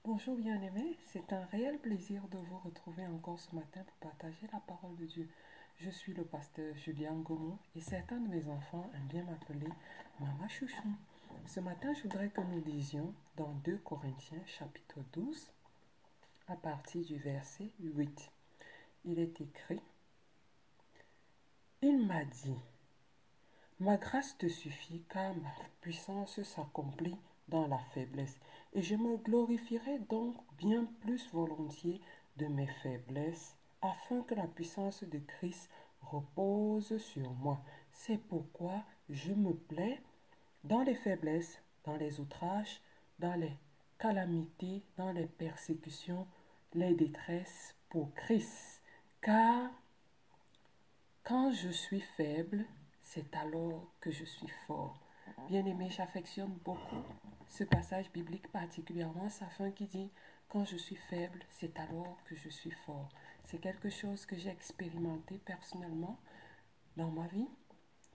Bonjour bien-aimés, c'est un réel plaisir de vous retrouver encore ce matin pour partager la parole de Dieu. Je suis le pasteur Julien Gaumont et certains de mes enfants aiment bien m'appeler Mama Chouchou. Ce matin, je voudrais que nous lisions dans 2 Corinthiens chapitre 12 à partir du verset 8. Il est écrit: Il m'a dit, ma grâce te suffit car ma puissance s'accomplit dans la faiblesse. Et je me glorifierai donc bien plus volontiers de mes faiblesses, afin que la puissance de Christ repose sur moi. C'est pourquoi je me plais dans les faiblesses, dans les outrages, dans les calamités, dans les persécutions, les détresses pour Christ. Car quand je suis faible, c'est alors que je suis fort. Bien-aimé, j'affectionne beaucoup ce passage biblique, particulièrement sa fin qui dit: quand je suis faible, c'est alors que je suis fort. C'est quelque chose que j'ai expérimenté personnellement dans ma vie,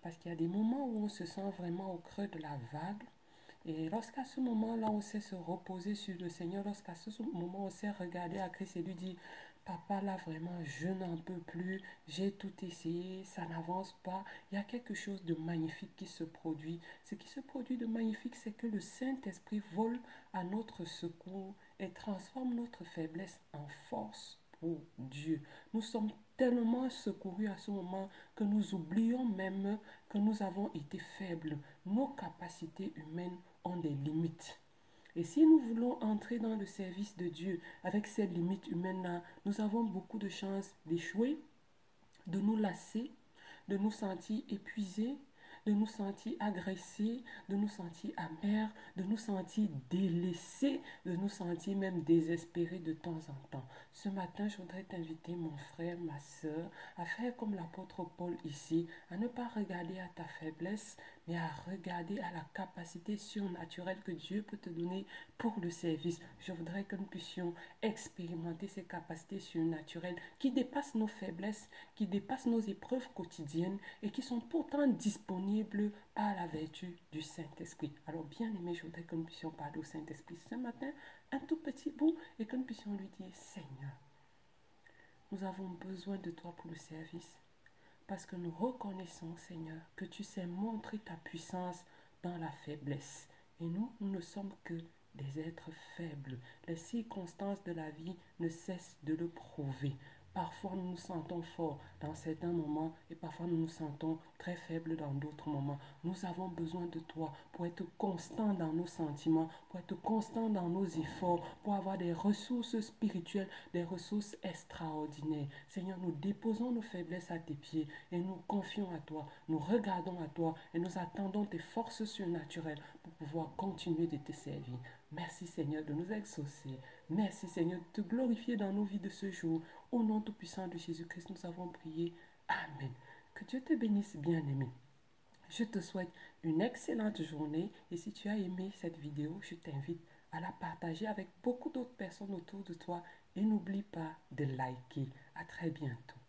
parce qu'il y a des moments où on se sent vraiment au creux de la vague. Et lorsqu'à ce moment-là, on sait se reposer sur le Seigneur, lorsqu'à ce moment, on sait regarder à Christ et lui dire: Papa, là vraiment, je n'en peux plus, j'ai tout essayé, ça n'avance pas. Il y a quelque chose de magnifique qui se produit. Ce qui se produit de magnifique, c'est que le Saint-Esprit vole à notre secours et transforme notre faiblesse en force pour Dieu. Nous sommes tellement secourus à ce moment que nous oublions même que nous avons été faibles. Nos capacités humaines ont des limites. Et si nous voulons entrer dans le service de Dieu avec ces limites humaines-là, nous avons beaucoup de chances d'échouer, de nous lasser, de nous sentir épuisés, de nous sentir agressés, de nous sentir amers, de nous sentir délaissés, de nous sentir même désespérés de temps en temps. Ce matin, je voudrais t'inviter, mon frère, ma soeur, à faire comme l'apôtre Paul ici, à ne pas regarder à ta faiblesse, mais à regarder à la capacité surnaturelle que Dieu peut te donner pour le service. Je voudrais que nous puissions expérimenter ces capacités surnaturelles qui dépassent nos faiblesses, qui dépassent nos épreuves quotidiennes et qui sont pourtant disponibles par la vertu du Saint-Esprit. Alors bien aimé, je voudrais que nous puissions parler au Saint-Esprit ce matin, un tout petit bout, et que nous puissions lui dire: Seigneur, nous avons besoin de toi pour le service, parce que nous reconnaissons, Seigneur, que tu sais montrer ta puissance dans la faiblesse. Et nous ne sommes que des êtres faibles. Les circonstances de la vie ne cessent de le prouver. Parfois, nous nous sentons forts dans certains moments et parfois nous nous sentons très faibles dans d'autres moments. Nous avons besoin de toi pour être constants dans nos sentiments, pour être constants dans nos efforts, pour avoir des ressources spirituelles, des ressources extraordinaires. Seigneur, nous déposons nos faiblesses à tes pieds et nous confions à toi, nous regardons à toi et nous attendons tes forces surnaturelles pour pouvoir continuer de te servir. Merci Seigneur de nous exaucer. Merci Seigneur de te glorifier dans nos vies de ce jour. Au nom tout-puissant de Jésus-Christ, nous avons prié. Amen. Que Dieu te bénisse, bien-aimé. Je te souhaite une excellente journée et si tu as aimé cette vidéo, je t'invite à la partager avec beaucoup d'autres personnes autour de toi et n'oublie pas de liker. À très bientôt.